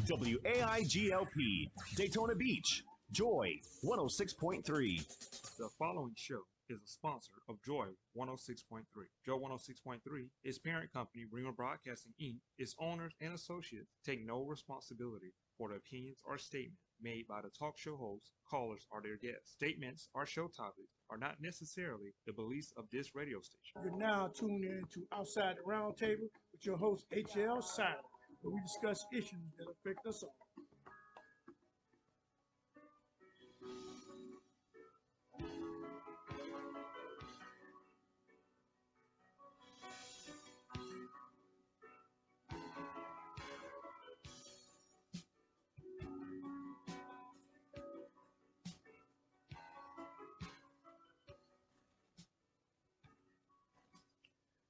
WAIGLP, Daytona Beach, Joy 106.3. The following show is a sponsor of Joy 106.3. Joy 106.3 is parent company Ringer Broadcasting Inc. Its owners and associates take no responsibility for the opinions or statements made by the talk show hosts, callers, or their guests. Statements or show topics are not necessarily the beliefs of this radio station. You're now tuned in to Outside the Roundtable with your host, H.L. Siler, where we discuss issues that affect us all.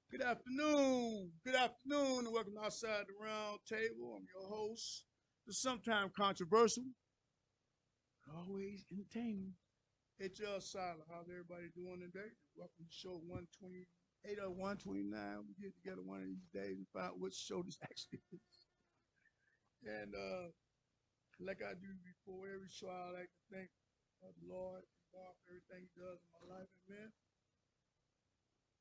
Good afternoon, and welcome to Outside the Round Table. I'm your host, the sometimes controversial, always entertaining, H.L. Siler. How's everybody doing today? Welcome to show 128 or 129. We get together one of these days and find out which show this actually is. And like I do before every show, I like to thank the Lord for everything He does in my life. Amen.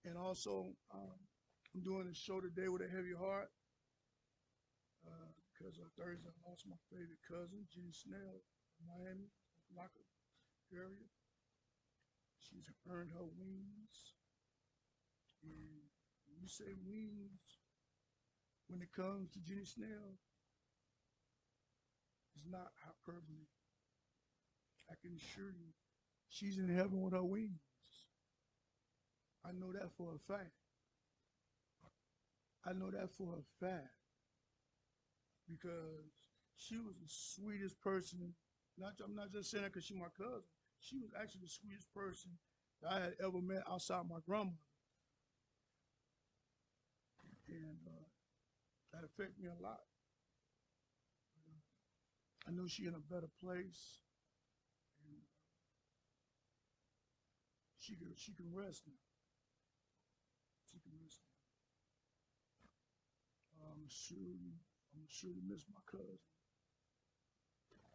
And also, I'm doing a show today with a heavy heart because on Thursday I lost my favorite cousin, Jenny Snell, in Miami, Locker area. She's earned her wings. And when you say wings, when it comes to Jenny Snell, it's not hyperbole. I can assure you, she's in heaven with her wings. I know that for a fact. I know that for a fact because she was the sweetest person. I'm not just saying that because she's my cousin. She was actually the sweetest person that I had ever met outside my grandmother. And that affected me a lot. I know she's in a better place. And she can rest now. She can rest now. I'm sure you miss my cousin.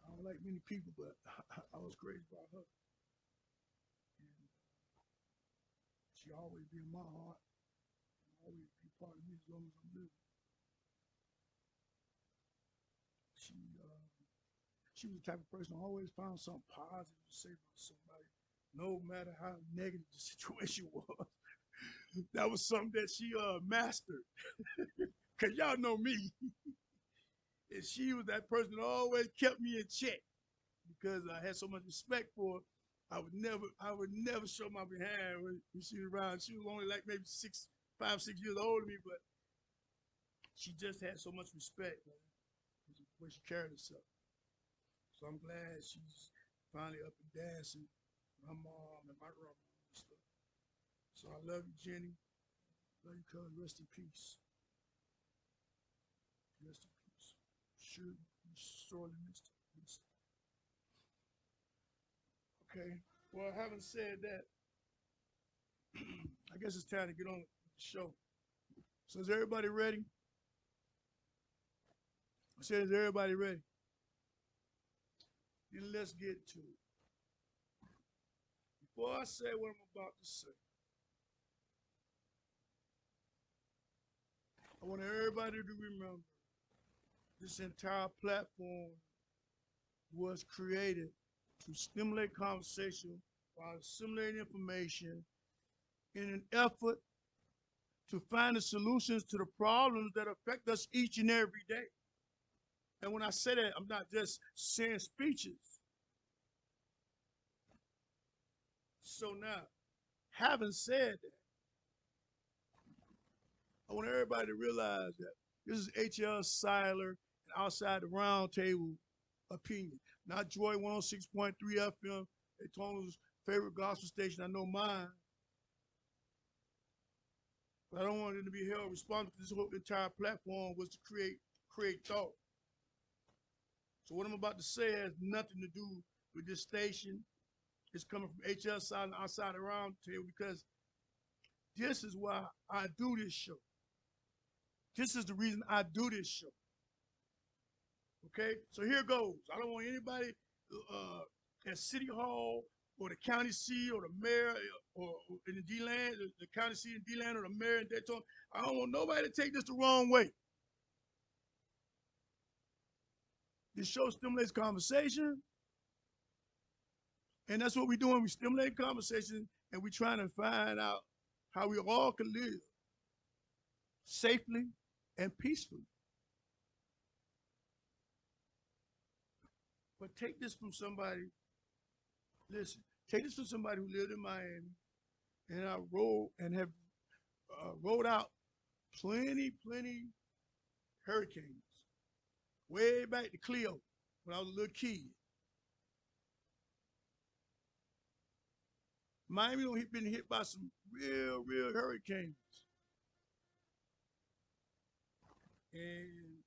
I don't like many people, but I was raised by her. And she always be in my heart and always be part of me as long as I'm living. She was the type of person who always found something positive to say about somebody, no matter how negative the situation was. That was something that she mastered. Cause y'all know me. And she was that person that always kept me in check because I had so much respect for her. I would never show my behind when she was around. She was only like maybe 5, 6 years older than me, but she just had so much respect, man, the way she carried herself. So I'm glad she's finally up and dancing with her mom and my grandma and stuff. So I love you, Jenny. Love you, cuz. Rest in peace. Rest in peace. Sure, you sorely missed it. Okay. Well, having said that, I guess it's time to get on with the show. So is everybody ready? I said, is everybody ready? Then let's get to it. Before I say what I'm about to say, I want everybody to remember this entire platform was created to stimulate conversation while assimilating information in an effort to find the solutions to the problems that affect us each and every day. And when I say that, I'm not just saying speeches. So now, having said that, I want everybody to realize that this is H.L. Siler and Outside the Roundtable opinion, not Joy 106.3 FM, Daytona's favorite gospel station. I know mine. But I don't want it to be held responsible. This whole entire platform was to create thought. So what I'm about to say has nothing to do with this station. It's coming from H.L. Siler and Outside the Roundtable because this is why I do this show. This is the reason I do this show. Okay, so here goes. I don't want anybody at City Hall or the county seat or the mayor or in the D-Land, the county seat in D-Land or the mayor in Daytona. I don't want nobody to take this the wrong way. This show stimulates conversation, and that's what we're doing. We stimulate conversation, and we're trying to find out how we all can live safely and peacefully. But take this from somebody, listen, take this from somebody who lived in Miami and I rode and have rode out plenty hurricanes way back to Cleo when I was a little kid. Miami been hit by some real hurricanes. And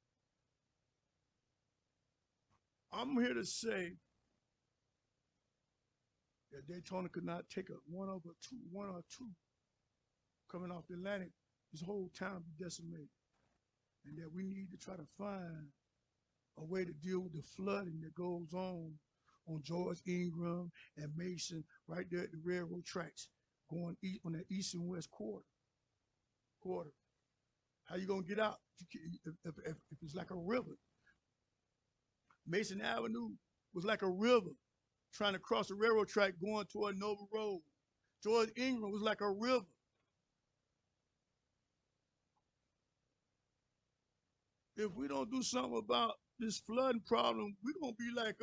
I'm here to say that Daytona could not take a one or two coming off the Atlantic. This whole town be decimated. And that we need to try to find a way to deal with the flooding that goes on George Ingram and Mason right there at the railroad tracks going east on that east and west quarter. How you gonna get out if it's like a river? Mason Avenue was like a river trying to cross the railroad track going toward Nova Road. George Ingram was like a river. If we don't do something about this flooding problem, we're gonna be like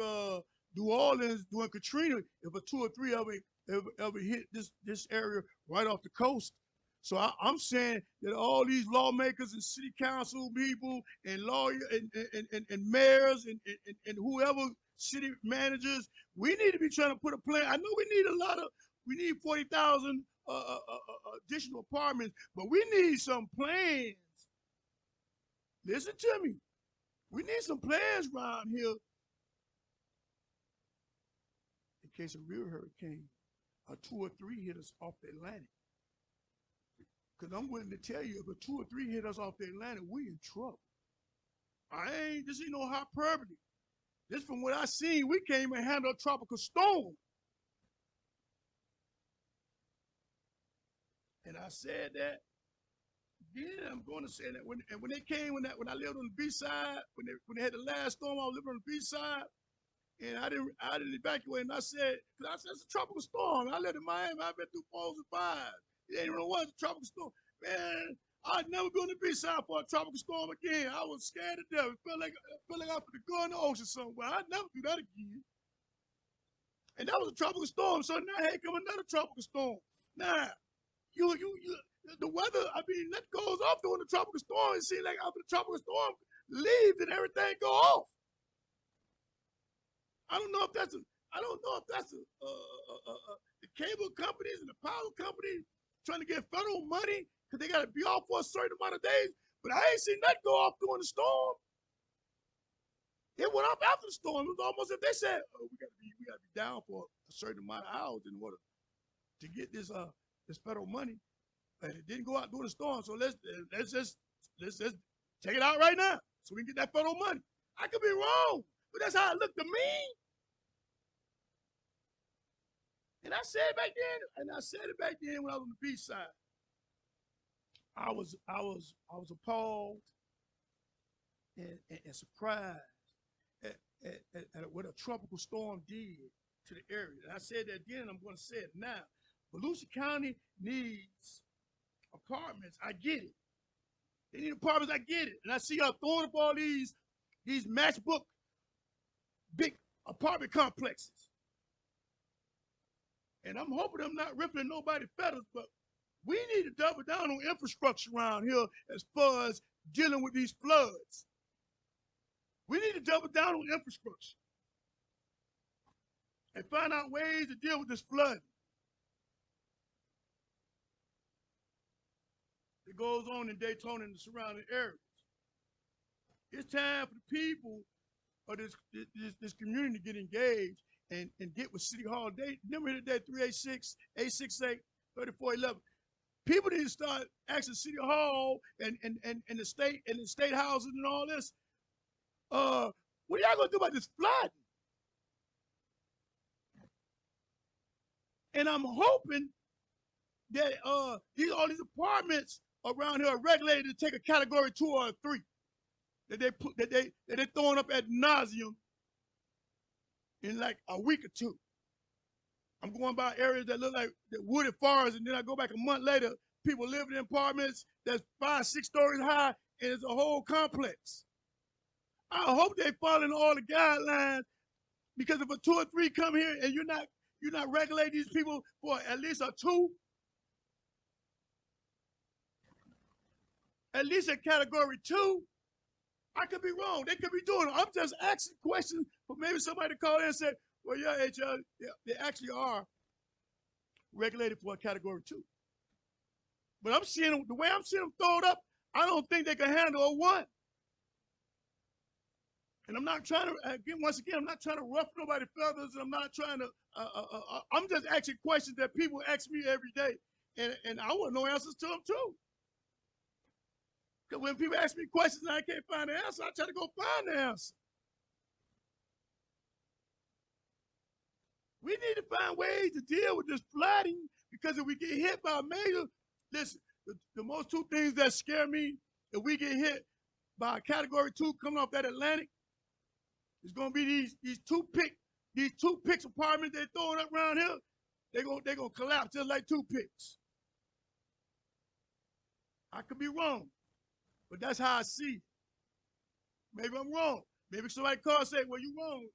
New Orleans during Katrina if a 2 or 3 ever hit this area right off the coast. So I'm saying that all these lawmakers and city council people and lawyers and mayors and whoever city managers, we need to be trying to put a plan. I know we need 40,000 additional apartments, but we need some plans. Listen to me. We need some plans around here in case a real hurricane, a 2 or 3 hit us off the Atlantic. Because I'm willing to tell you, if a 2 or 3 hit us off the Atlantic, we in trouble. This ain't no hyperbole. This from what I seen, we can't even handle a tropical storm. And I said that. Then I'm going to say that when they came, when I lived on the beach side, when they had the last storm, I was living on the beach side, and I didn't evacuate. And I said, because it's a tropical storm. I lived in Miami. I've been through 4s and 5s. It ain't even know what, it's a tropical storm. Man, I'd never be on the beach side for a tropical storm again. I was scared to death. It felt like I was going to go in the ocean somewhere. I'd never do that again. And that was a tropical storm. So now here come another tropical storm. Now, the weather, that goes off during the tropical storm. It seems like after the tropical storm leaves and everything go off. I don't know if that's the cable companies and the power companies trying to get federal money because they got to be off for a certain amount of days. But I ain't seen that go off during the storm. It went off after the storm. It was almost as if they said, "Oh, we got to be down for a certain amount of hours in order to get this federal money." And it didn't go out during the storm. So let's just take it out right now so we can get that federal money. I could be wrong, but that's how it looked to me. And I said it back then when I was on the beach side. I was appalled and surprised at what a tropical storm did to the area. And I said that then, and I'm going to say it now. Volusia County needs apartments. I get it. They need apartments. I get it. And I see y'all throwing up all these matchbook big apartment complexes. And I'm hoping I'm not ripping nobody's feathers, but we need to double down on infrastructure around here as far as dealing with these floods. We need to double down on infrastructure and find out ways to deal with this flood that goes on in Daytona and the surrounding areas. It's time for the people of this community to get engaged and get with City Hall. Number here today, 386-868-3411. People need to start asking City Hall and the state houses and all this. What are y'all gonna do about this flooding? And I'm hoping that all these apartments around here are regulated to take a category 2 or a 3. That they're throwing up ad nauseum in like a week or two. I'm going by areas that look like wooded forests, and then I go back a month later, people living in apartments that's 5, 6 stories high, and it's a whole complex. I hope they following all the guidelines, because if a 2 or 3 come here and you're not regulating these people for at least a 2, at least a category 2, I could be wrong. They could be doing it. I'm just asking questions for maybe somebody to call in and say, well, yeah, HR, yeah, they actually are regulated for a category 2. But I'm seeing them, the way I'm seeing them thrown up, I don't think they can handle a 1. And I'm not trying to, once again, I'm not trying to ruffle nobody's feathers, and I'm not trying to, I'm just asking questions that people ask me every day. And I want to know answers to them too. Because when people ask me questions and I can't find the answer, I try to go find the answer. We need to find ways to deal with this flooding, because if we get hit by a major, listen, the most 2 things that scare me, if we get hit by a category 2 coming off that Atlantic, it's gonna be these two picks apartments they're throwing up around here. They're gonna collapse just like 2 picks. I could be wrong, but that's how I see it. Maybe I'm wrong. Maybe somebody call and say, well, you're wrong.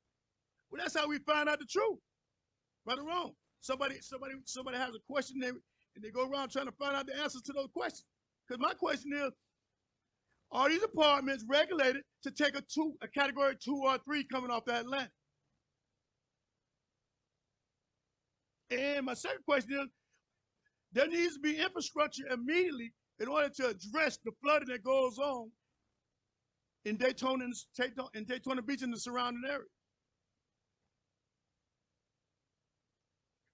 Well, that's how we find out the truth. Right or wrong. Somebody has a question, and they go around trying to find out the answers to those questions. Because my question is, are these apartments regulated to take a category 2 or 3 coming off the Atlantic? And my second question is, there needs to be infrastructure immediately in order to address the flooding that goes on in Daytona Beach and the surrounding area.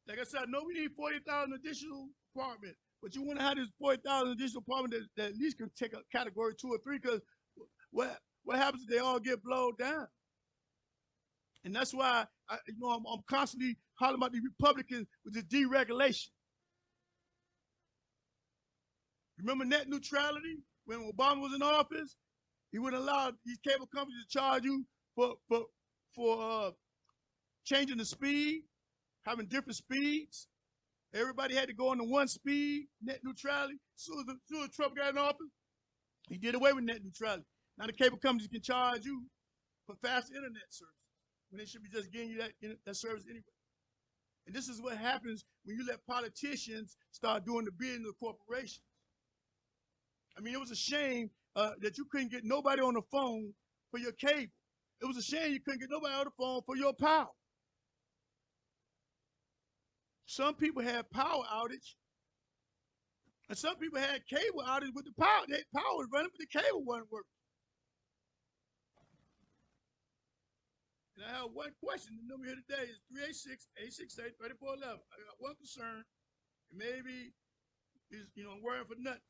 Like I said, I know we need 40,000 additional apartments, but you want to have this 40,000 additional apartments that at least can take a category 2 or 3, because what happens if they all get blown down? And that's why I'm constantly hollering about the Republicans with this deregulation. Remember net neutrality when Obama was in office? He wouldn't allow these cable companies to charge you for changing the speed, having different speeds. Everybody had to go on the 1 speed, net neutrality. As soon as Trump got in office, he did away with net neutrality. Now the cable companies can charge you for fast internet service when they should be just getting you that service anyway. And this is what happens when you let politicians start doing the bidding of corporations. I mean, it was a shame that you couldn't get nobody on the phone for your cable. It was a shame you couldn't get nobody on the phone for your power. Some people had power outage, and some people had cable outage with the power. Their power was running, but the cable wasn't working. And I have one question. The number here today is 386-868-3411. I got one concern, and maybe is I'm worrying for nothing.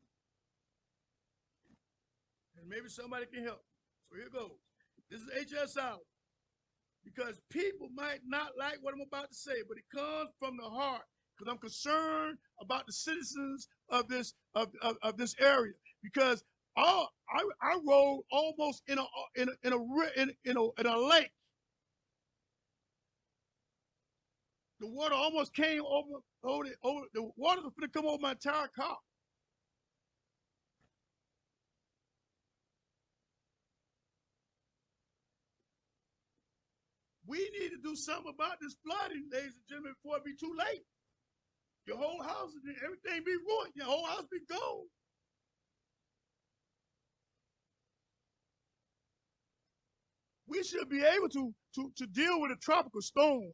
And maybe somebody can help. So here goes. This is HS Hour. Because people might not like what I'm about to say, but it comes from the heart. Because I'm concerned about the citizens of this area. Because I rode almost in a lake. The water almost came over the water was going to come over my entire car. We need to do something about this flooding, ladies and gentlemen, before it be too late. Your whole house, everything be ruined. Your whole house be gone. We should be able to deal with a tropical storm.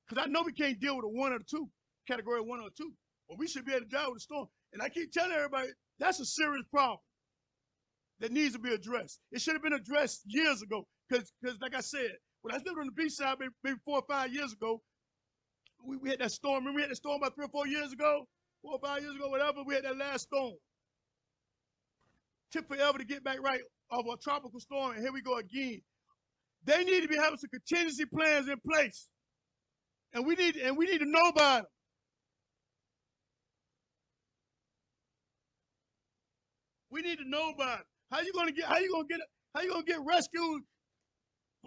Because I know we can't deal with a 1 or 2, category 1 or 2. But we should be able to deal with a storm. And I keep telling everybody, that's a serious problem that needs to be addressed. It should have been addressed years ago. Because like I said, when I lived on the beach side maybe 4 or 5 years ago, we had that storm. Remember we had that storm about 3 or 4 years ago? 4 or 5 years ago, whatever, we had that last storm. Took forever to get back right off a tropical storm, and here we go again. They need to be having some contingency plans in place. And we need to know about them. We need to know about it. How you gonna get rescued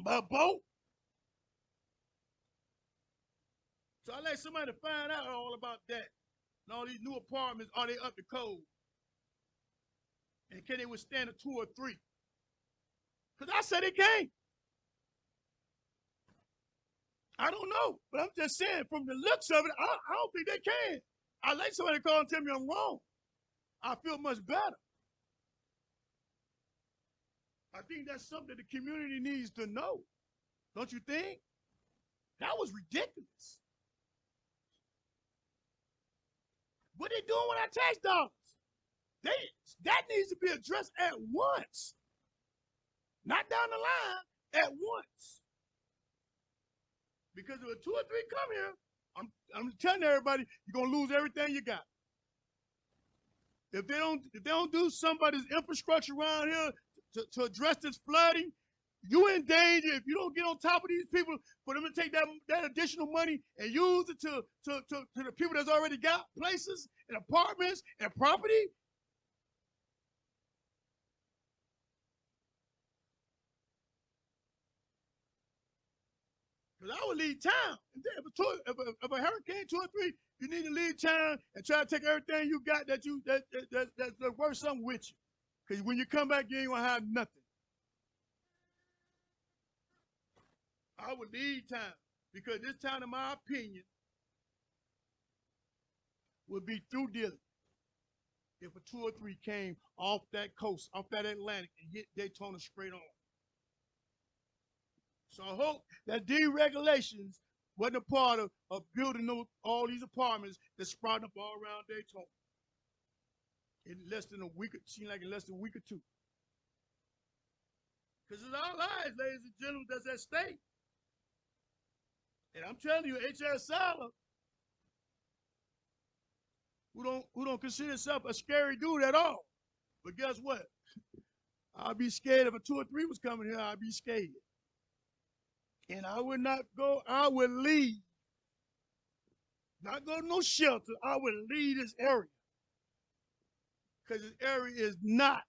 by a boat? So I'd like somebody to find out all about that. And all these new apartments, are they up to code? And can they withstand a 2 or 3? Because I said they can't. I don't know, but I'm just saying from the looks of it, I don't think they can. I'd like somebody to call and tell me I'm wrong. I feel much better. I think that's something the community needs to know. Don't you think? That was ridiculous. What they doing with our tax dollars? That needs to be addressed at once. Not down the line, at once. Because if a 2 or 3 come here, I'm telling everybody, you're gonna lose everything you got. If they don't do somebody's infrastructure around here to address this flooding, you in danger if you don't get on top of these people for them to take that additional money and use it to the people that's already got places and apartments and property. Because I would leave town. If a hurricane 2 or 3, you need to leave town and try to take everything you got that's worth something with you. Because when you come back, you ain't gonna have nothing. I would leave town because this town, in my opinion, would be through dealing if a 2 or 3 came off that coast, off that Atlantic, and hit Daytona straight on. So I hope that deregulations wasn't a part of building all these apartments that sprouting up all around Daytona. In less than a week, it seemed like in less than a week or 2. Because it's our lives, ladies and gentlemen, that's at stake. And I'm telling you, H.R. Sala, who don't consider himself a scary dude at all. But guess what? I'd be scared if a 2 or 3 was coming here, I'd be scared. And I would not go, I would leave. Not go to no shelter, I would leave this area. Because this area is not,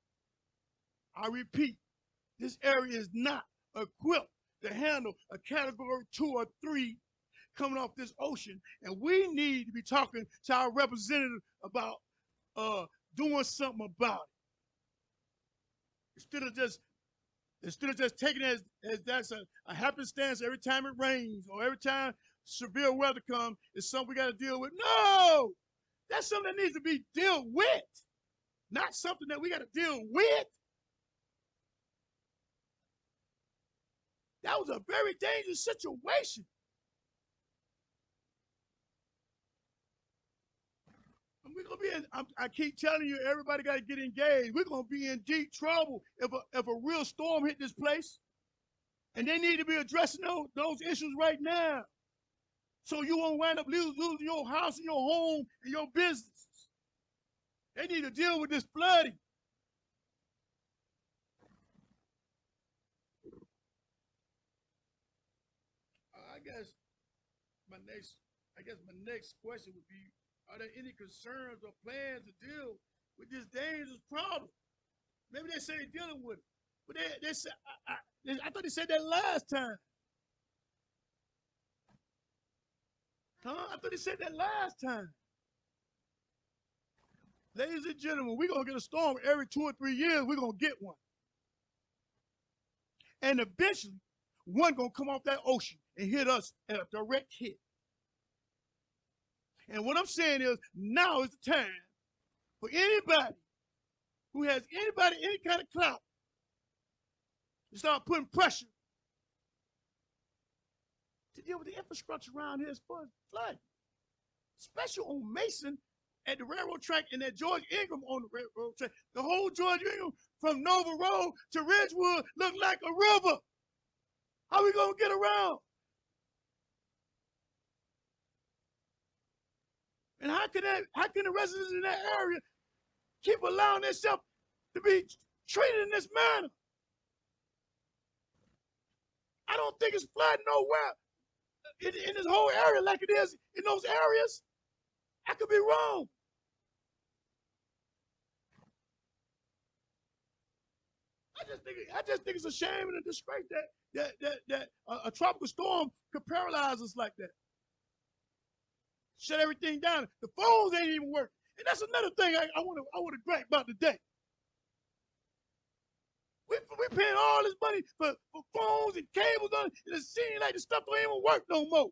I repeat, this area is not equipped to handle a category 2 or 3 coming off this ocean. And we need to be talking to our representative about doing something about it. Instead of just taking it as that's a happenstance every time it rains or every time severe weather comes, it's something we got to deal with. No! That's something that needs to be dealt with, not something that we got to deal with. That was a very dangerous situation. And we're gonna be in, I keep telling you, everybody got to get engaged. We're gonna be in deep trouble if a real storm hit this place, and they need to be addressing those issues right now, so you won't wind up losing your house and your home and your businesses. They need to deal with this flooding. I guess my next question would be, are there any concerns or plans to deal with this dangerous problem? Maybe they say they're dealing with it, but they said, I thought they said that last time. Huh? I thought they said that last time. Ladies and gentlemen, we're going to get a storm every 2 or 3 years. We're going to get one. And eventually, one going to come off that ocean and hit us at a direct hit. And what I'm saying is, now is the time for anybody who has any kind of clout to start putting pressure to deal with the infrastructure around here as far as flood. Especially on Mason at the railroad track and at George Ingram on the railroad track. The whole George Ingram from Nova Road to Ridgewood look like a river. How we gonna get around? And how can the residents in that area keep allowing themselves to be treated in this manner? I don't think it's flooding nowhere in this whole area like it is in those areas. I could be wrong. I just think it's a shame and a disgrace that a tropical storm could paralyze us like that. Shut everything down. The phones ain't even working. And that's another thing I want to gripe about today. We paying all this money for phones and cables on it, and it seems like the stuff don't even work no more.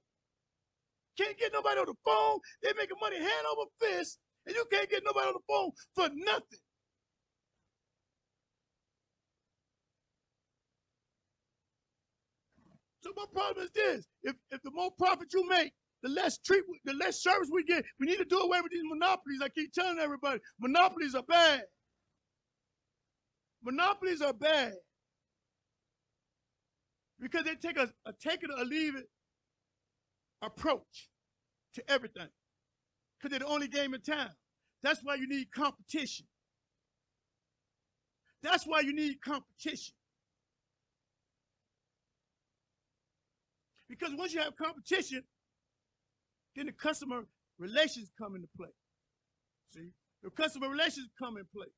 Can't get nobody on the phone. They making money hand over fist, and you can't get nobody on the phone for nothing. So my problem is this: if the more profit you make, the less service we get. We need to do away with these monopolies. I keep telling everybody, monopolies are bad. Monopolies are bad because they take a take it or leave it approach to everything. Because they're the only game in town. That's why you need competition. That's why you need competition. Because once you have competition, then the customer relations come into play. See? The customer relations come in play.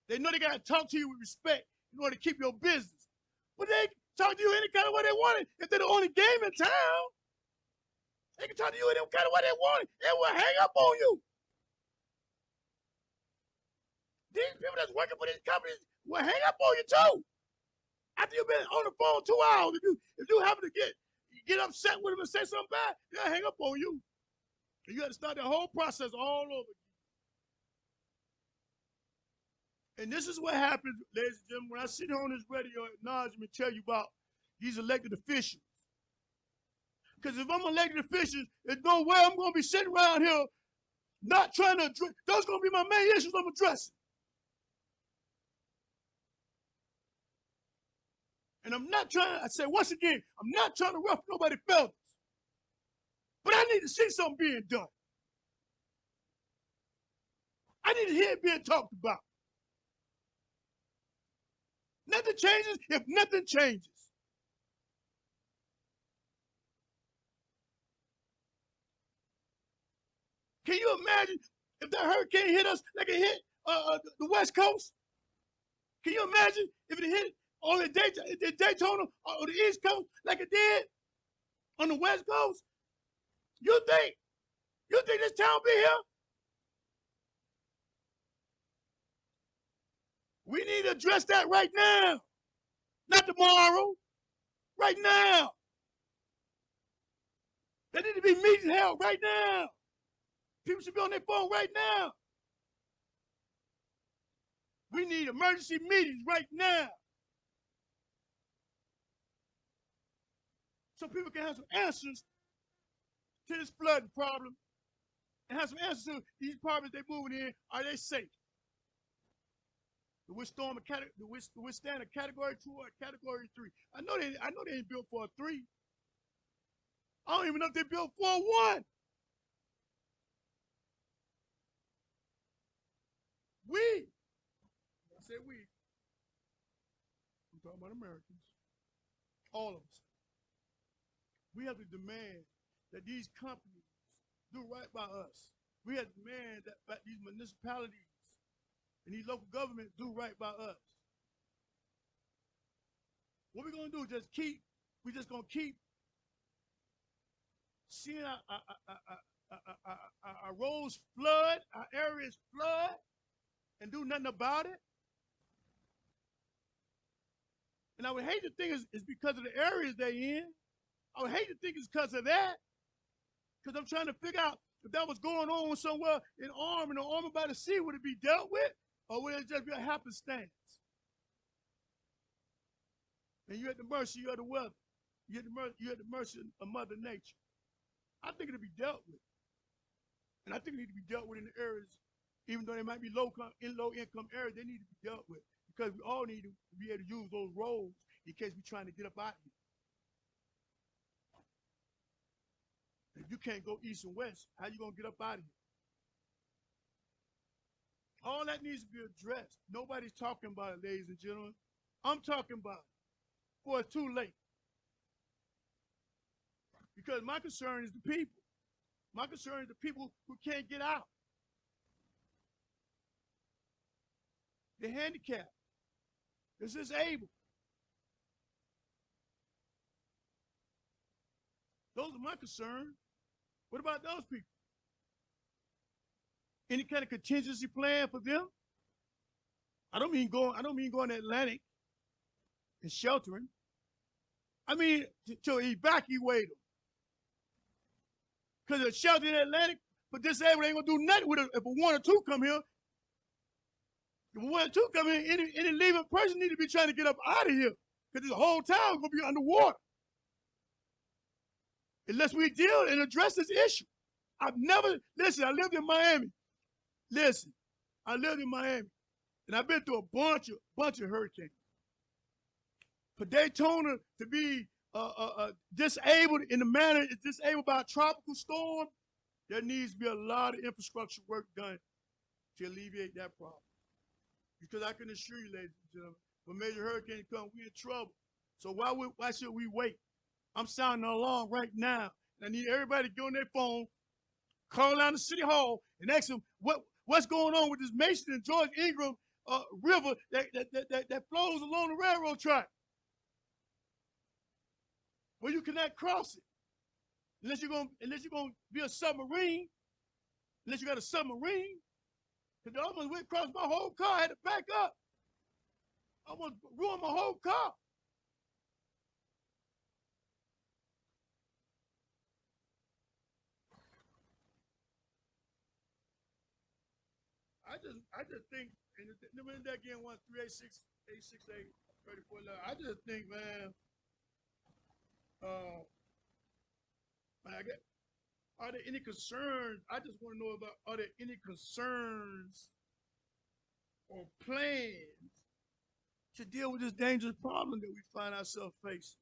They know they got to talk to you with respect in order to keep your business. But they talk to you any kind of way they want it. If they're the only game in town, they can talk to you any kind of way they want it. They will hang up on you. These people that's working for these companies will hang up on you too. After you've been on the phone 2 hours, if you happen to get upset with them and say something bad, they'll hang up on you. And you got to start the whole process all over again. And this is what happens, ladies and gentlemen, when I sit on this radio acknowledgement tell you about these elected officials. Because if I'm elected officials, there's no way I'm going to be sitting around here not trying to address. Those are going to be my main issues I'm addressing. And I'm not trying, I say once again, I'm not trying to ruffle nobody's feathers. But I need to see something being done. I need to hear it being talked about. Nothing changes if nothing changes. Can you imagine if that hurricane hit us like it hit the West Coast? Can you imagine if it hit on the Daytona or the East Coast like it did on the West Coast? You think this town be here? We need to address that right now. Not tomorrow. Right now. There need to be meetings held right now. People should be on their phone right now. We need emergency meetings right now. So people can have some answers to this flood problem and have some answers to these problems they're moving in. Are they safe? To withstand a category 2 or a category 3. I know they ain't built for a 3. I don't even know if they built for a 1. I say we, I'm talking about Americans, all of us. We have to demand that these companies do right by us. We have to demand that these municipalities and these local governments do right by us. What we're gonna do is we're just gonna keep seeing our roads flood, our areas flood, and do nothing about it. And I would hate to think it's because of the areas they're in. I would hate to think it's because of that. Because I'm trying to figure out if that was going on somewhere in Arm by the Sea, would it be dealt with? Or would it just be a happenstance? And you're at the mercy of the weather. You're at the mercy of Mother Nature. I think it'll be dealt with. And I think it need to be dealt with in the areas, even though they might be low-income areas, they need to be dealt with. Because we all need to be able to use those roads in case we're trying to get up out of here. If you can't go east and west, how you gonna get up out of here? All that needs to be addressed. Nobody's talking about it, ladies and gentlemen. I'm talking about it before it's too late. Because my concern is the people. My concern is the people who can't get out. The handicapped, the disabled. Those are my concerns. What about those people? Any kind of contingency plan for them? I don't mean going to Atlantic and sheltering. I mean to evacuate them. Because a shelter in Atlantic for disabled ain't gonna do nothing with it. If a one or two come here, if a one or two come here, any leaving person need to be trying to get up out of here. Because this whole town is gonna be underwater. Unless we deal and address this issue. I lived in Miami. Listen, I lived in Miami. And I've been through a bunch of hurricanes. For Daytona to be disabled in the manner it's disabled by a tropical storm, there needs to be a lot of infrastructure work done to alleviate that problem. Because I can assure you, ladies and gentlemen, when major hurricanes come, we're in trouble. So why should we wait? I'm sounding an alarm right now. And I need everybody to get on their phone, call down to City Hall, and ask them what's going on with this Mason and George Ingram river that flows along the railroad track. Well, you cannot cross it unless you're gonna be a submarine. Unless you got a submarine, because they almost went across my whole car. I had to back up. Almost ruined my whole car. I just think, and the minute that again 1-386-868-3411. I just think, man, are there any concerns? I just want to know about, are there any concerns or plans to deal with this dangerous problem that we find ourselves facing?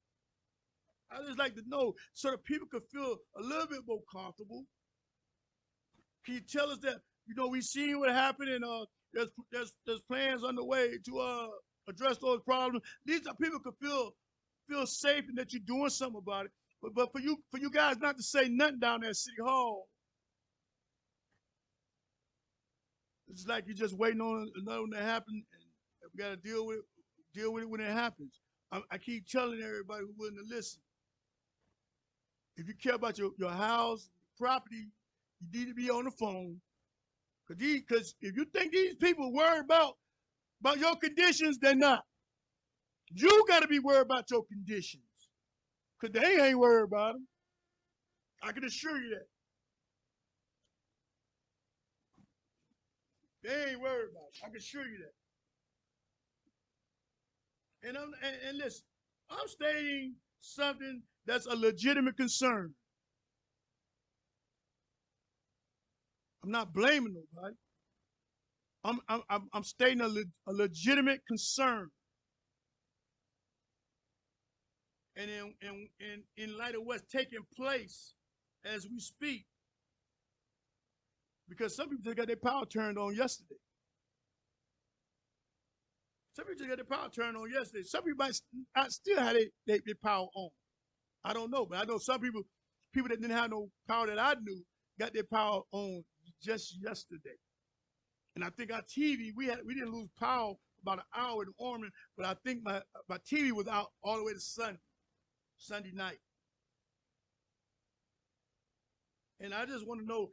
I just like to know so that people could feel a little bit more comfortable. Can you tell us that, we seen what happened and there's plans underway to address those problems. These are people could feel safe and that you're doing something about it. But for you guys not to say nothing down there at City Hall, it's like you're just waiting on another one to happen, and we got to deal with it when it happens. I keep telling everybody who's willing to listen. If you care about your house, property, you need to be on the phone. Because if you think these people worry about your conditions, they're not. You got to be worried about your conditions. Because they ain't worried about them. I can assure you that. They ain't worried about it. I can assure you that. And listen, I'm stating something that's a legitimate concern. I'm not blaming nobody. I'm stating a legitimate concern. And in light of what's taking place as we speak, because some people just got their power turned on yesterday. Some people just got their power turned on yesterday. Some people might still have their power on. I don't know, but I know some people that didn't have no power that I knew got their power on just yesterday. And I think our TV, we didn't lose power about an hour in Ormond, but I think my TV was out all the way to Sunday night. And I just want to know,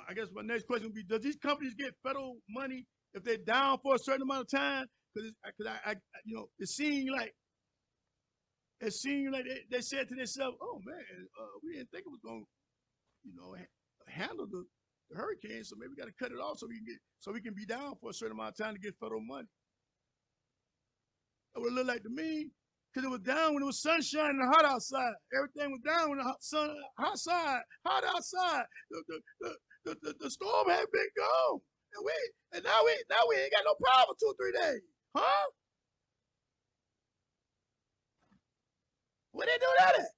I guess my next question would be, does these companies get federal money if they're down for a certain amount of time? Because it seemed like they said to themselves, oh man, we didn't think it was going to handle the hurricane, so maybe we got to cut it off so we can be down for a certain amount of time to get federal money. That would look like to me, because it was down when it was sunshine and hot outside. Everything was down when the hot outside. The storm had been gone, and now we ain't got no power for 2 or 3 days, huh? Where they do that at?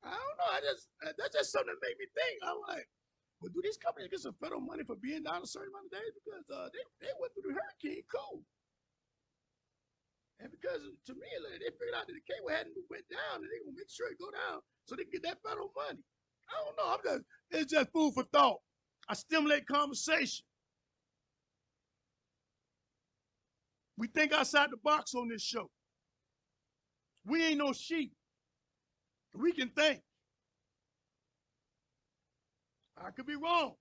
I don't know. That's just something that made me think. I'm like, well, do these companies get some federal money for being down a certain amount of days? Because they went through the hurricane cool. And because because to me, like, they figured out that the cable hadn't went down, and they gonna make sure it go down so they can get that federal money. I don't know. It's just food for thought. I stimulate conversation. We think outside the box on this show. We ain't no sheep. We can think. I could be wrong.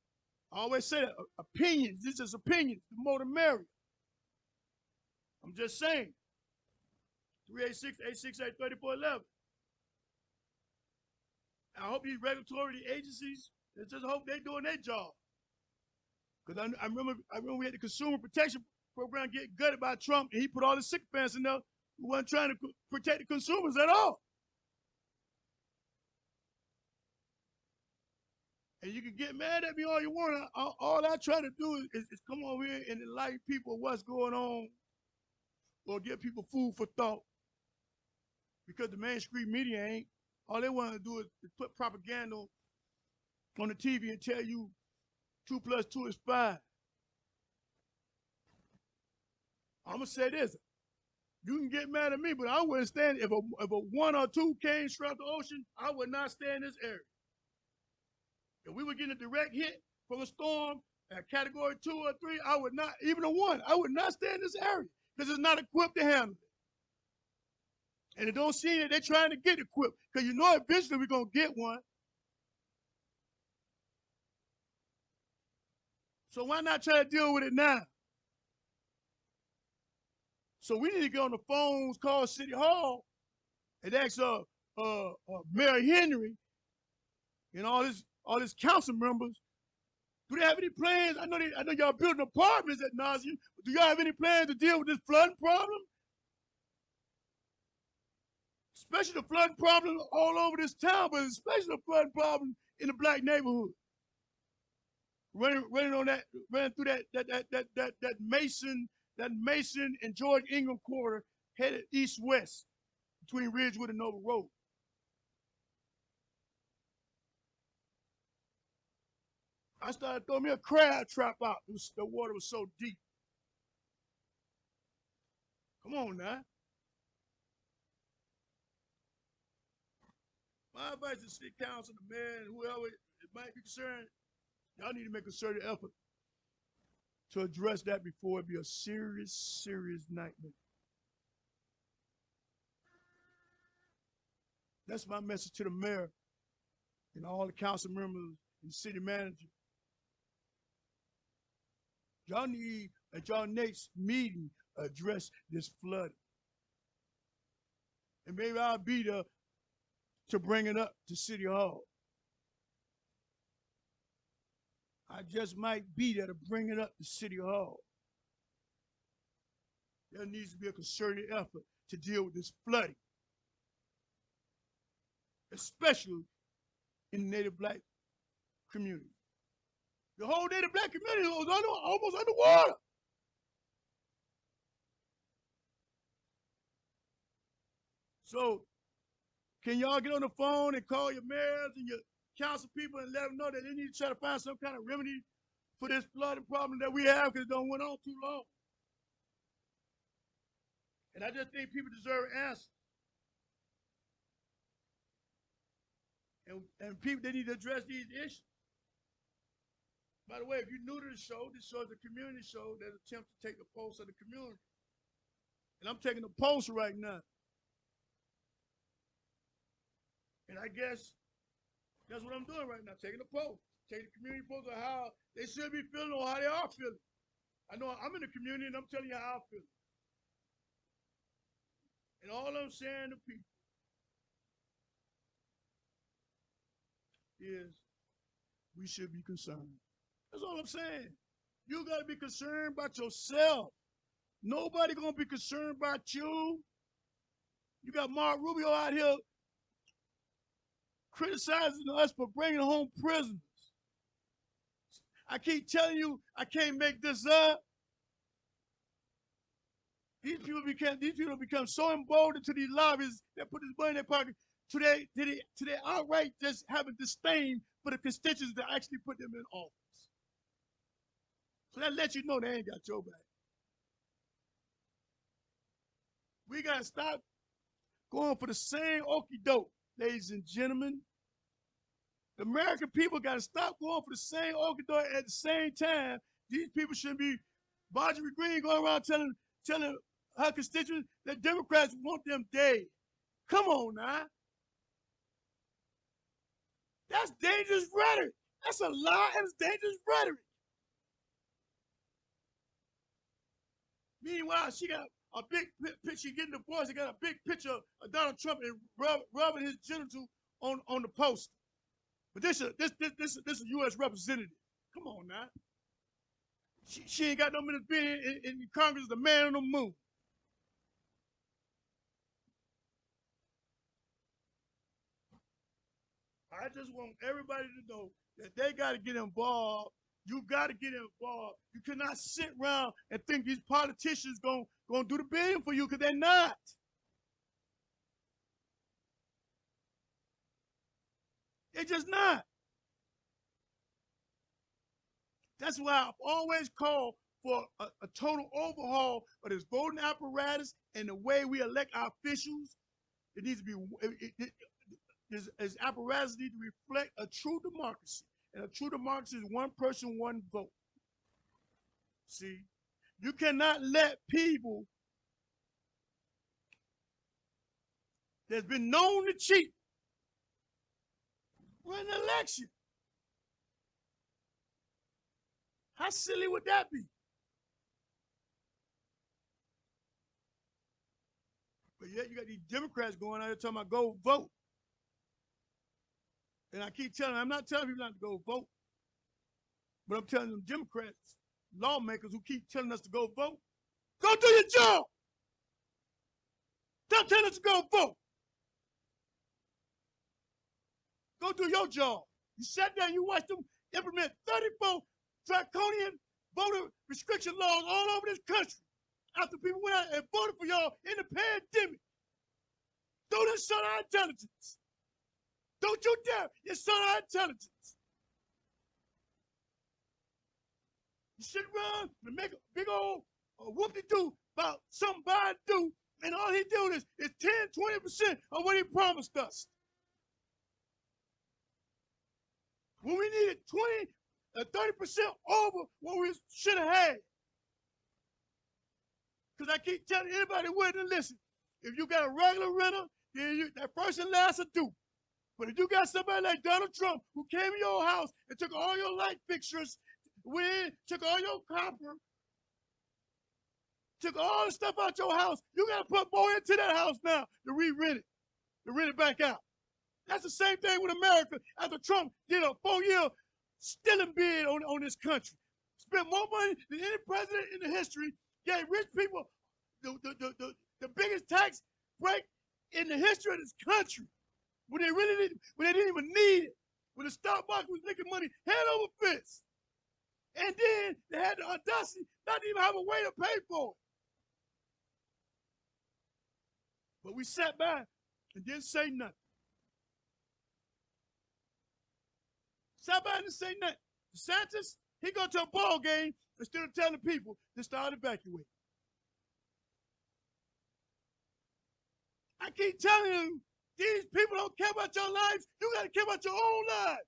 I always say that opinions. This is opinions. The more the merrier. I'm just saying. 386-868-3411. I hope these regulatory agencies, I just hope they're doing their job. Because I remember we had the Consumer Protection Program get gutted by Trump, and he put all the sycophants in there who wasn't trying to protect the consumers at all. And you can get mad at me all you want. All I try to do is come over here and enlighten people what's going on, or give people food for thought. Because the mainstream media ain't. All they want to do is put propaganda on the TV and tell you 2 + 2 is 5. I'm gonna say this: you can get mad at me, but I wouldn't stand if a 1 or 2 came straight out the ocean. I would not stay in this area. If we were getting a direct hit from a storm at category 2 or 3, I would not, even a 1, I would not stay in this area because it's not equipped to handle it. And it don't seem that they're trying to get equipped because you know eventually we're going to get one. So why not try to deal with it now? So we need to get on the phones, call City Hall, and ask Mayor Henry and all these council members, do they have any plans? I know y'all building apartments at nauseam. Do y'all have any plans to deal with this flooding problem? Especially the flooding problem all over this town, but especially the flooding problem in the black neighborhood. Running through that Mason and George Ingram corridor headed east-west between Ridgewood and Nova Road. I started throwing me a crab trap out. The water was so deep. Come on now. My advice to the city council, the mayor, and whoever it might be concerned, y'all need to make a concerted effort to address that before it be a serious, serious nightmare. That's my message to the mayor and all the council members and the city manager. Y'all need at y'all next meeting address this flooding. And maybe I'll be there to bring it up to City Hall. I just might be there to bring it up to City Hall. There needs to be a concerted effort to deal with this flooding, especially in the Native Black community. The whole Native Black community was almost underwater. So, can y'all get on the phone and call your mayors and your council people and let them know that they need to try to find some kind of remedy for this flooding problem that we have because it don't went on too long. And I just think people deserve answers. And people, they need to address these issues. By the way, if you're new to the show, this show is a community show that attempts to take the pulse of the community. And I'm taking the pulse right now. And I guess that's what I'm doing right now, taking the pulse, taking the community pulse of how they should be feeling or how they are feeling. I know I'm in the community and I'm telling you how I feel. And all I'm saying to people is we should be concerned. That's all I'm saying. You got to be concerned about yourself. Nobody going to be concerned about you. You got Mark Rubio out here criticizing us for bringing home prisoners. I keep telling you, I can't make this up. These people become so emboldened to these lobbies that put this money in their pocket. Today, outright just have a disdain for the constituents that actually put them in office. So that lets you know they ain't got your back. We got to stop going for the same okie doke, ladies and gentlemen. The American people got to stop going for the same okie doke at the same time. These people shouldn't be Marjorie Greene going around telling her constituents that Democrats want them dead. Come on now. That's dangerous rhetoric. That's a lie and it's dangerous rhetoric. Meanwhile, she got a big picture, she getting divorced, she got a big picture of Donald Trump and rubbing his genitals on the poster. But this is a U.S. representative. Come on now. She ain't got no business being in Congress, the man on the moon. I just want everybody to know that they got to get involved. You got to get involved. You cannot sit around and think these politicians gonna do the bidding for you, because they're not. They're just not. That's why I've always called for a total overhaul of this voting apparatus and the way we elect our officials. It needs to be, this apparatus needs to reflect a true democracy. And a true democracy is one person, one vote. See, you cannot let people that's been known to cheat win an election. How silly would that be? But yet you got these Democrats going out here talking about go vote. And I keep telling them, I'm not telling people not to go vote, but I'm telling them Democrats, lawmakers who keep telling us to go vote, go do your job. Stop telling us to go vote. Go do your job. You sat down, you watched them implement 34 draconian voter restriction laws all over this country after people went out and voted for y'all in the pandemic. Don't insult our intelligence. Don't you dare insult our intelligence. You sit around and make a big old whoop-de-doo about something Biden do, and all he doing is 10, 20% of what he promised us. When we needed 20, 30% over what we should have had. Because I keep telling anybody willing to listen, if you got a regular renter, then that first and last will do. But if you got somebody like Donald Trump who came in your house and took all your light fixtures, took all your copper, took all the stuff out your house, you got to put more into that house now to re-rent it, to rent it back out. That's the same thing with America after Trump did a 4-year stealing bid on this country. Spent more money than any president in the history, gave rich people the biggest tax break in the history of this country. When they didn't even need it. When the stock market was making money hand over fist. And then they had the audacity not to even have a way to pay for it. But we sat back and didn't say nothing. Sat back and didn't say nothing. DeSantis, he go to a ball game instead of telling people to start evacuating. I keep telling you, these people don't care about your lives. You got to care about your own lives.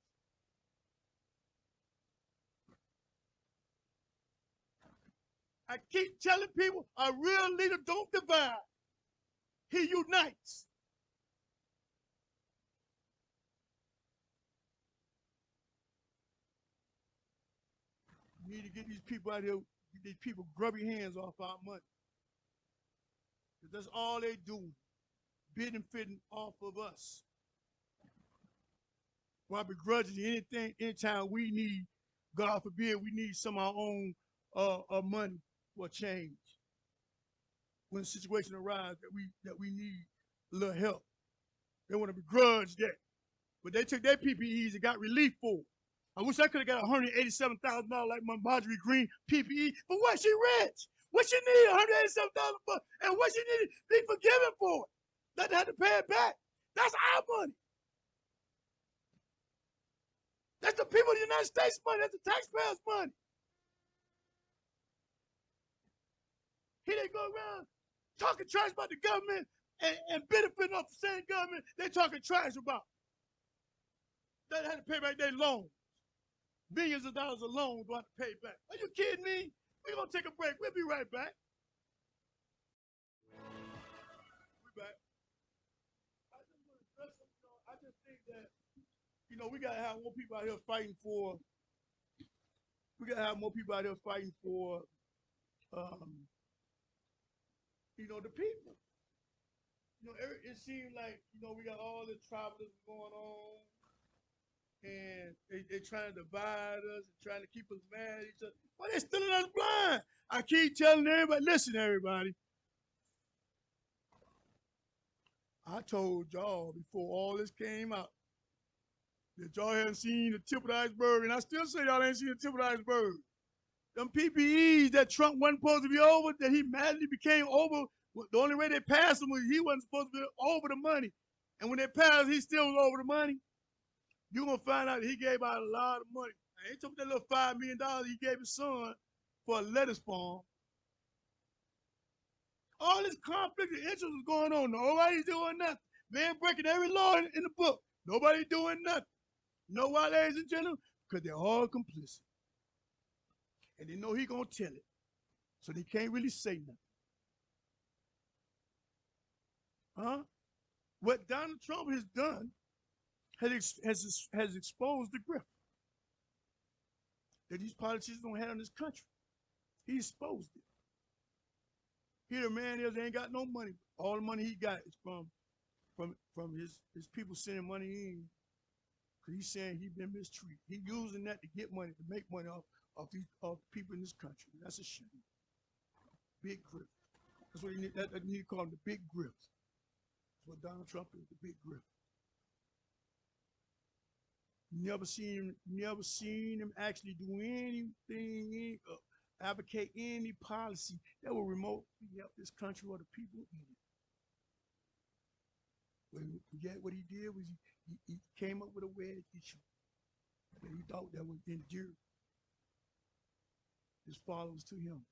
I keep telling people a real leader don't divide. He unites. We need to get these people out here, get these people grubby hands off our money. Because that's all they do. Bidding, fitting off of us. While begrudging anything, anytime we need, God forbid, we need some of our own money for change. When the situation arises that we need a little help, they want to begrudge that. But they took their PPEs and got relief for it. I wish I could have got $187,000 like my Marjorie Greene PPE, but what? She rich. What she need $187,000 for? And what she need to be forgiven for it? Not to have to pay it back. That's our money. That's the people of the United States money. That's the taxpayers' money. He didn't go around talking trash about the government and benefiting off the same government they talking trash about. They had to pay back their loans. Billions of dollars of loans do I have to pay back. Are you kidding me? We're going to take a break. We'll be right back. We're back. I just think that, we got to have more people out here fighting for, the people. It seems like, we got all this tribalism going on, and they're trying to divide us and trying to keep us mad at each other. But they're stealing us blind. I keep telling everybody, listen, everybody. I told y'all before all this came out that y'all hadn't seen the tip of the iceberg, and I still say y'all ain't seen the tip of the iceberg. Them PPEs that Trump wasn't supposed to be over, that he madly became over, the only way they passed him was he wasn't supposed to be over the money. And when they passed, he still was over the money. You're going to find out that he gave out a lot of money. I ain't talking about that little $5 million he gave his son for a lettuce farm. All this conflict of interest was going on. Nobody's doing nothing. Man breaking every law in the book. Nobody doing nothing. You know why, ladies and gentlemen? Because they're all complicit. And they know he's going to tell it. So they can't really say nothing. Huh? What Donald Trump has done has exposed the grift that these politicians don't have in this country. He exposed it. Here the man is ain't got no money. All the money he got is from his people sending money in. Because he's saying he's been mistreated. He's using that to get money, to make money off people in this country. That's a shame. Big grift. That's what you need to call him, the big grift. That's what Donald Trump is, the big grift. Never seen him actually do anything, advocate any policy that will remotely help this country or the people in it. But yet what he did was he came up with a wedge issue that he thought that would endear his followers to him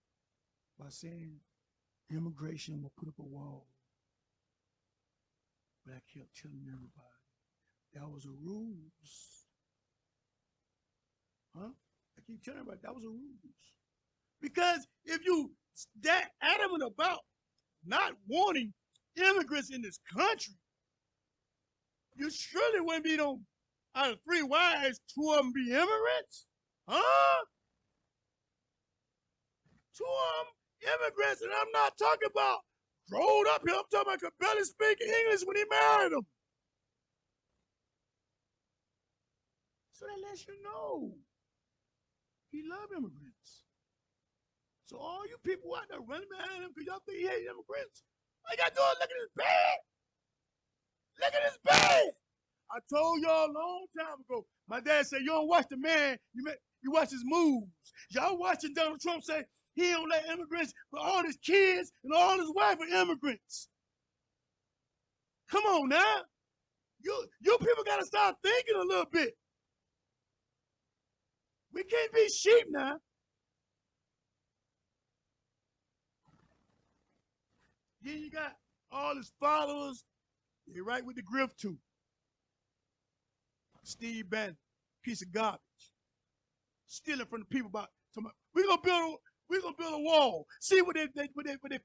by saying immigration will put up a wall. But I kept telling everybody that was a ruse. Huh? I keep telling everybody that was a ruse. Because if you that adamant about not wanting immigrants in this country, you surely wouldn't be out of 3 wives, 2 of them be immigrants? Huh? 2 of them immigrants, and I'm not talking about growing up here. I'm talking about could barely speak English when he married them. So that lets you know he loved immigrants. So all you people out there running behind him because y'all think he hates immigrants, all you got to do is look at his bed. Look at his bed. I told y'all a long time ago. My dad said, you don't watch the man, you watch his moves. Y'all watching Donald Trump say he don't let immigrants, but all his kids and all his wife are immigrants. Come on now. You people got to start thinking a little bit. We can't be sheep now. Then you got all his followers. They're right with the grift too. Steve Bannon, piece of garbage, stealing from the people about. We're gonna build a wall. See what they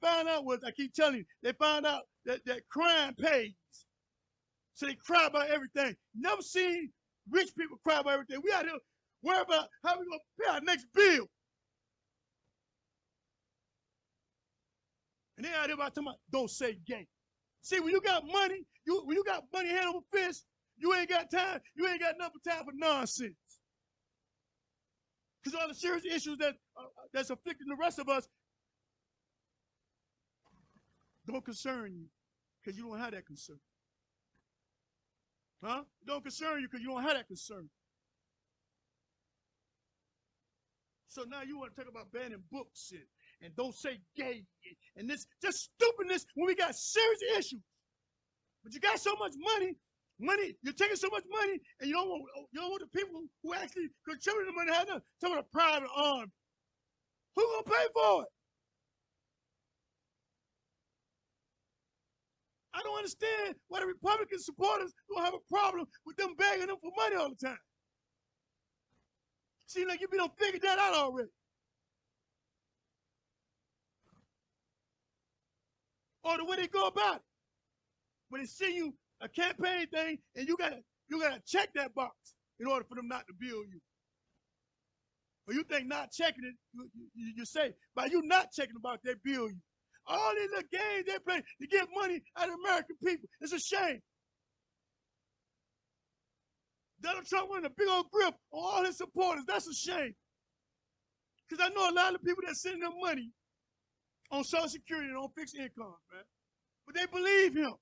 found out was, I keep telling you, they found out that crime pays. So they cry about everything. Never seen rich people cry about everything. We out here worry about how we gonna pay our next bill. And they out here about talking about don't say gay. See, when you got money, when you got money hand over fist, you ain't got time. You ain't got enough time for nonsense. Because all the serious issues that's afflicting the rest of us don't concern you because you don't have that concern. Huh? Don't concern you because you don't have that concern. So now you want to talk about banning books and don't say gay and this just stupidness when we got serious issues. But you got so much money, you're taking so much money, and you don't want the people who actually contribute the money to have some of the private army. Who gonna pay for it? I don't understand why the Republican supporters don't have a problem with them begging them for money all the time. Seems like you done figured that out already. Or the way they go about it. When they send you a campaign thing and you gotta check that box in order for them not to bill you. Or you think not checking it, you say, by you not checking the box, they bill you. All these little games they play to get money out of American people. It's a shame. Donald Trump wanted a big old grip on all his supporters. That's a shame. Because I know a lot of people that send them money on Social Security and on fixed incomes, man. But they believe him.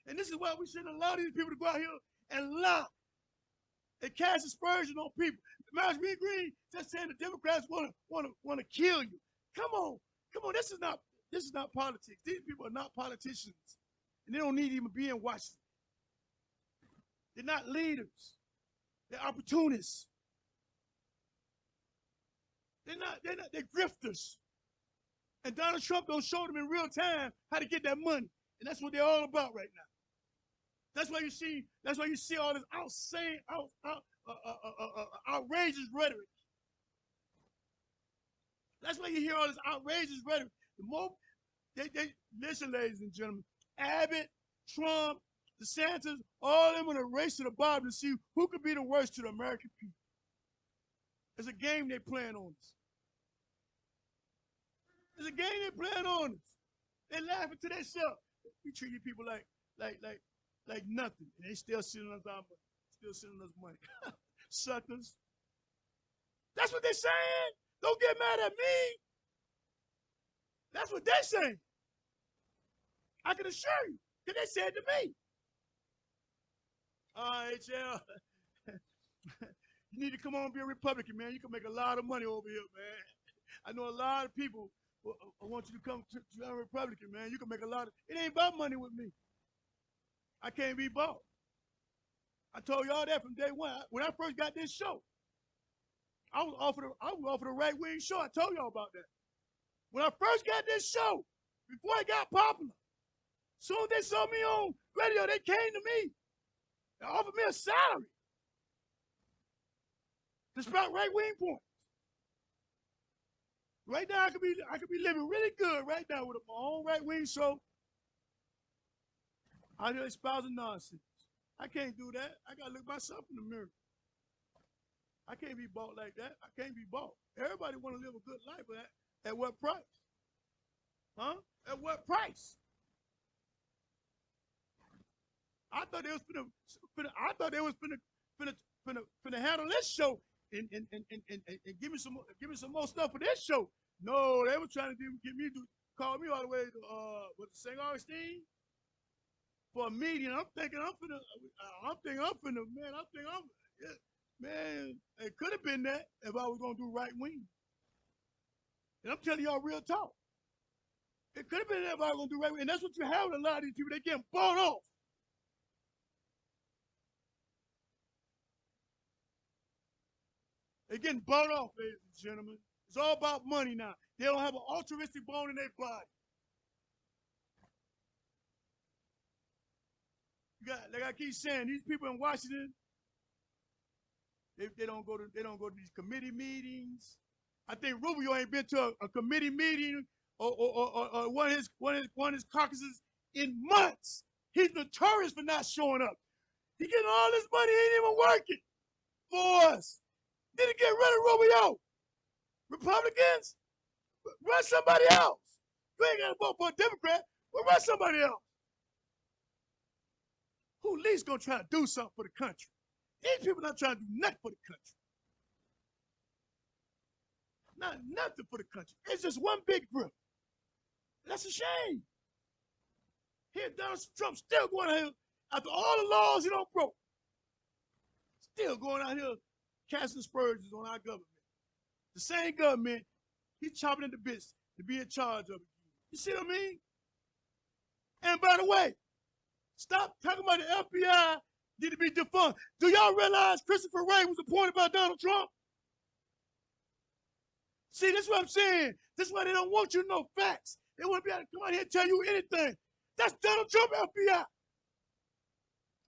And this is why we shouldn't allow these people to go out here and lie and cast aspersion on people. Marjorie Greene just saying the Democrats want to kill you. Come on. This is not politics. These people are not politicians. And they don't need to even be in Washington. They're not leaders. They're opportunists. They're grifters. And Donald Trump don't show them in real time how to get that money. And that's what they're all about right now. That's why you see all this outrageous rhetoric. That's why you hear all this outrageous rhetoric. The more they listen, ladies and gentlemen, Abbott, Trump, DeSantis, all of them in a race to the bottom to see who could be the worst to the American people. It's a game they're playing on us. It's a game they're playing on us. They laughing to themselves. We treat you people like nothing. And they still sending us our money. Still sending us money. Suckers. That's what they're saying. Don't get mad at me. That's what they're saying. I can assure you, because they said to me. HL, you need to come on and be a Republican, man. You can make a lot of money over here, man. I know a lot of people want you to come to a Republican, man. You can make a lot of, it ain't about money with me. I can't be bought. I told y'all that from day one. When I first got this show, I was offered a right-wing show. I told y'all about that. When I first got this show, before it got popular, soon as they saw me on radio, they came to me and offered me a salary to sprout right-wing points. Right now, I could be living really good right now with my own right-wing show. Out here espousing nonsense. I can't do that. I gotta look myself in the mirror. I can't be bought like that. I can't be bought. Everybody want to live a good life, but at what price? Huh? At what price? I thought they was finna handle this show and give me some more stuff for this show. No, they were trying to call me all the way to St. Augustine for a meeting. Man, it could have been that if I was gonna do right wing. And I'm telling y'all real talk. It could have been that if I was gonna do right wing. And that's what you have with a lot of these people. They getting bought off. They're getting bought off, ladies and gentlemen. It's all about money now. They don't have an altruistic bone in their body. Like I keep saying, these people in Washington, they don't go to these committee meetings. I think Rubio ain't been to a committee meeting or one of his caucuses in months. He's notorious for not showing up. He getting all this money, he ain't even working for us. Need to get rid of Rubio. Republicans, run somebody else. You ain't got to vote for a Democrat, but run somebody else. Who at least gonna try to do something for the country? These people not trying to do nothing for the country. Not nothing for the country. It's just one big group. That's a shame. Here, Donald Trump still going out here after all the laws he don't broke. Still going out here casting aspersions on our government. The same government he's chopping into bits to be in charge of it. You see what I mean? And by the way, stop talking about the FBI need to be defunct. Do y'all realize Christopher Wray was appointed by Donald Trump? See, this is what I'm saying. This is why they don't want you to know facts. They want to be able to come out here and tell you anything. That's Donald Trump FBI.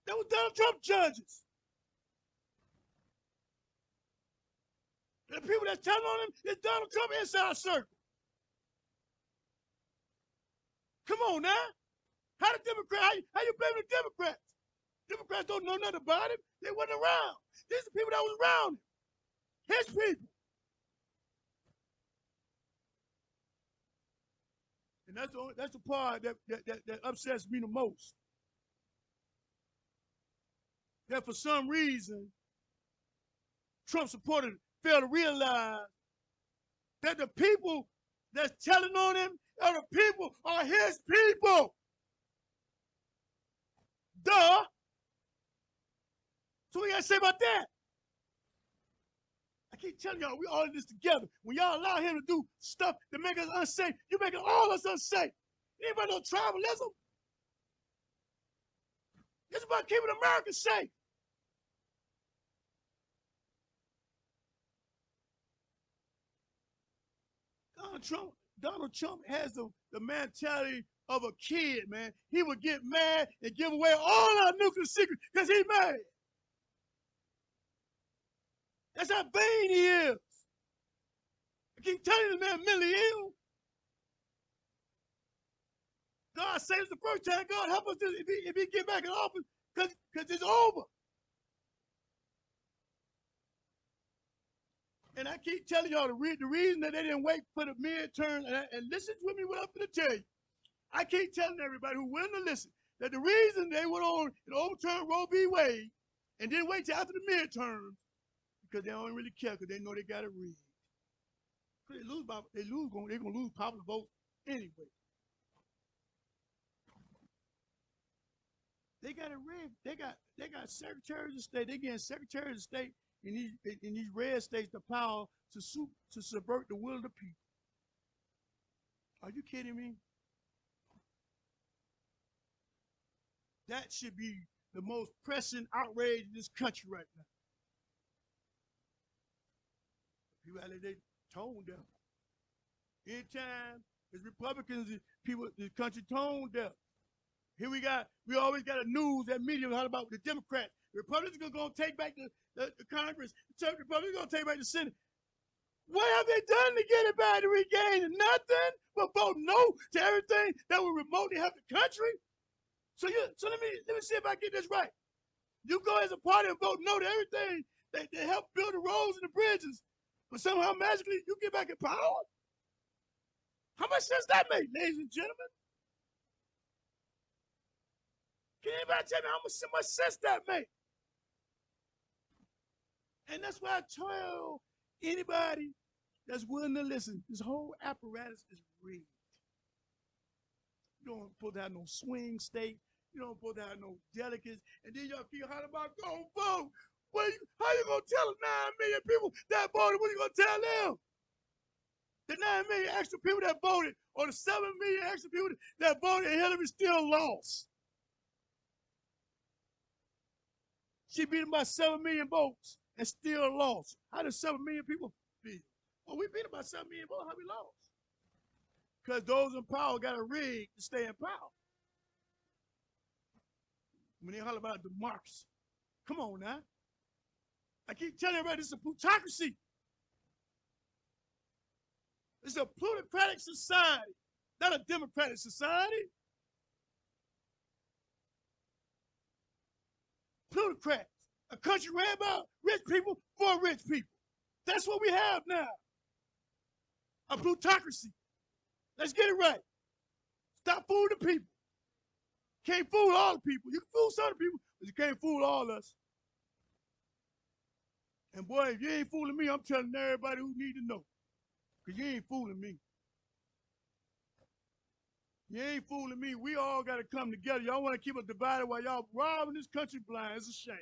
That was Donald Trump judges. The people that's telling on him is Donald Trump inside circle. Come on now. How the Democrats, how you blame the Democrats? Democrats don't know nothing about him. They wasn't around. These are the people that was around him. His people. And that's the part that upsets me the most. That for some reason, Trump supporters fail to realize that the people that's telling on him are his people. Duh. So what you gotta say about that? I keep telling y'all, we all in this together. When y'all allow him to do stuff that make us unsafe, you're making all us unsafe. Anybody know tribalism? It's about keeping America safe. Donald Trump has the mentality of a kid, man. He would get mad and give away all our nuclear secrets because he's mad. That's how vain he is. I keep telling the man mentally ill. God saved us the first time. God help us if he get back in office because it's over. And I keep telling y'all the reason that they didn't wait for the midterm, and listen to me what I'm going to tell you. I keep telling everybody who's willing to listen that the reason they went on and overturned Roe v. Wade and didn't wait till after the midterms because they don't really care because they know they got it rigged. They're going to lose popular votes anyway. They got it rigged. They got secretaries of state. They getting secretaries of state in these red states the power to subvert the will of the people. Are you kidding me? That should be the most pressing outrage in this country right now. People out there, they tone deaf. Anytime it's Republicans, the country tone deaf. Here we always got a news, that media, how about the Democrats? The Republicans are going to take back the Congress. The Republicans are going to take back the Senate. What have they done to get it back to regain? Nothing but vote no to everything that will remotely help the country. So let me see if I get this right. You go as a party and vote no to everything that help build the roads and the bridges, but somehow magically you get back in power? How much sense that make, ladies and gentlemen? Can anybody tell me how much sense that make? And that's why I tell anybody that's willing to listen, this whole apparatus is rigged. You don't supposed to have no swing state. You don't supposed to have no delegates. And then y'all keep hollering about go vote. How you going to tell the 9 million people that voted? What are you going to tell them? The 9 million extra people that voted, or the 7 million extra people that voted, and Hillary still lost. She beat him by 7 million votes and still lost. How did 7 million people feel? Well, we beat him by 7 million votes. How we lost? Because those in power got a rig to stay in power. When they holler about democracy, come on now. I keep telling everybody this is a plutocracy. It's a plutocratic society, not a democratic society. Plutocrats, a country ran by rich people for rich people. That's what we have now. A plutocracy. Let's get it right. Stop fooling the people. Can't fool all the people. You can fool some of the people, but you can't fool all of us. And boy, if you ain't fooling me, I'm telling everybody who need to know. Because you ain't fooling me. You ain't fooling me. We all got to come together. Y'all want to keep us divided while y'all robbing this country blind. It's a shame.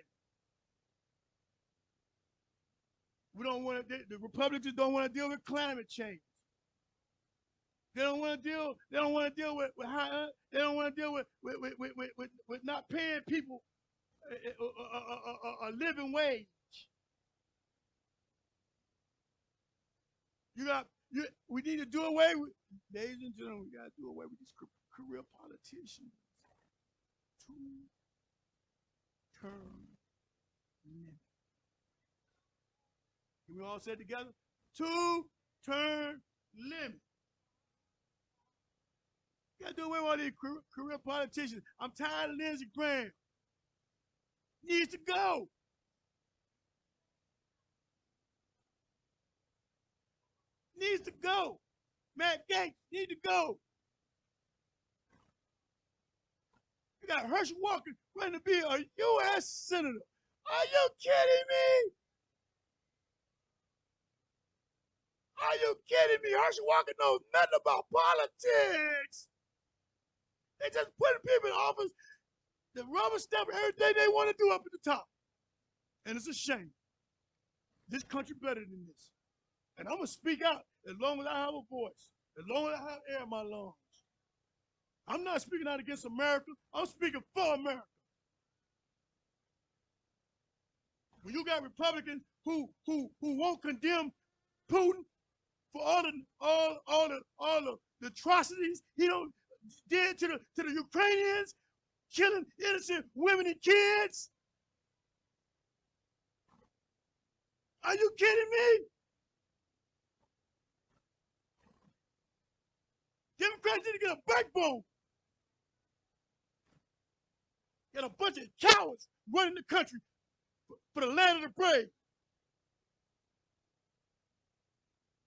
We don't want to, the Republicans don't want to deal with climate change. They don't want to deal. They don't want to deal with high. They don't want to deal with not paying people a living wage. You got We need to do away with, ladies and gentlemen, we got to do away with these career politicians. Two-term limit. Can we all say it together? Two-term limit. You got to do away with all these career politicians. I'm tired of Lindsey Graham. Needs to go. Needs to go. Matt Gaetz needs to go. You got Herschel Walker running to be a U.S. Senator. Are you kidding me? Are you kidding me? Herschel Walker knows nothing about politics. They just putting people in office, the rubber stamp everything they want to do up at the top. And it's a shame. This country better than this. And I'm going to speak out as long as I have a voice, as long as I have air in my lungs. I'm not speaking out against America. I'm speaking for America. When you got Republicans who won't condemn Putin for all the atrocities he did to the Ukrainians, killing innocent women and kids. Are you kidding me? Democrats need to get a backbone. Got a bunch of cowards running the country for the land of the brave.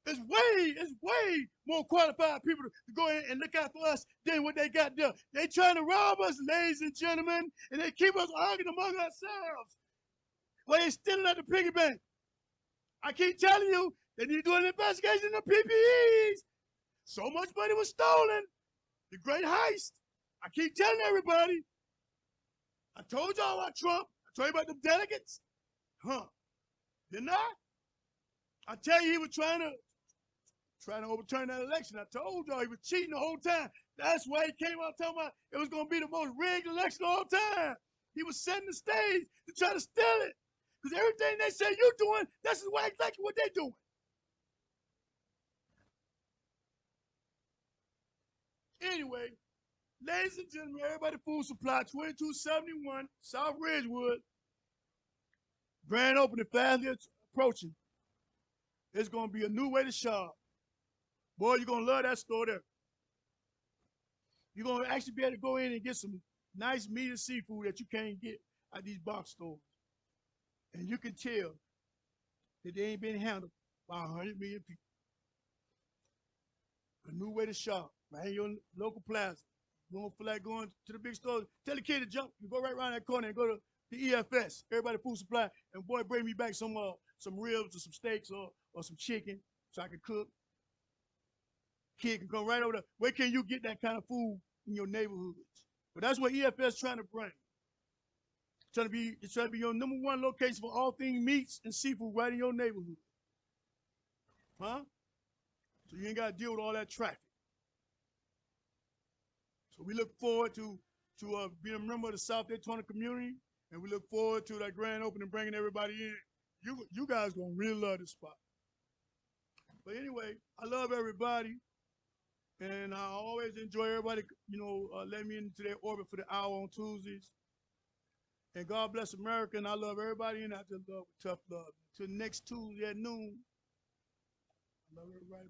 It's way more qualified people to go in and look out for us than what they got there. They trying to rob us, ladies and gentlemen, and they keep us arguing among ourselves while they stealing at the piggy bank. I keep telling you, they need to do an investigation of PPEs. So much money was stolen. The great heist. I keep telling everybody. I told y'all about Trump. I told you about the delegates. Huh? Didn't I? I tell you, he was trying to overturn that election. I told y'all he was cheating the whole time. That's why he came out talking about it was going to be the most rigged election of all time. He was setting the stage to try to steal it. Because everything they say you're doing, that's exactly what they're doing. Anyway, ladies and gentlemen, everybody, food supply 2271 South Ridgewood. Grand opening fastly approaching. It's going to be a new way to shop. Boy, you're going to love that store there. You're going to actually be able to go in and get some nice meat and seafood that you can't get at these box stores. And you can tell that they ain't been handled by 100 million people. A new way to shop, right in your local plaza. You don't feel like going to the big store, tell the kid to jump, you go right around that corner and go to the EFS, Everybody Food Supply, and boy, bring me back some ribs or some steaks or some chicken so I can cook. Kid can come right over there. Where can you get that kind of food in your neighborhoods? But that's what EFS trying to bring. It's trying to be your #1 location for all things meats and seafood right in your neighborhood. Huh? So you ain't got to deal with all that traffic. So we look forward to being a member of the South Daytona community, and we look forward to that grand opening, bringing everybody in. You guys gonna really love this spot. But anyway, I love everybody, and I always enjoy everybody, letting me into their orbit for the hour on Tuesdays. And God bless America, and I love everybody, and I just love with tough love. Till next Tuesday at noon, I love everybody.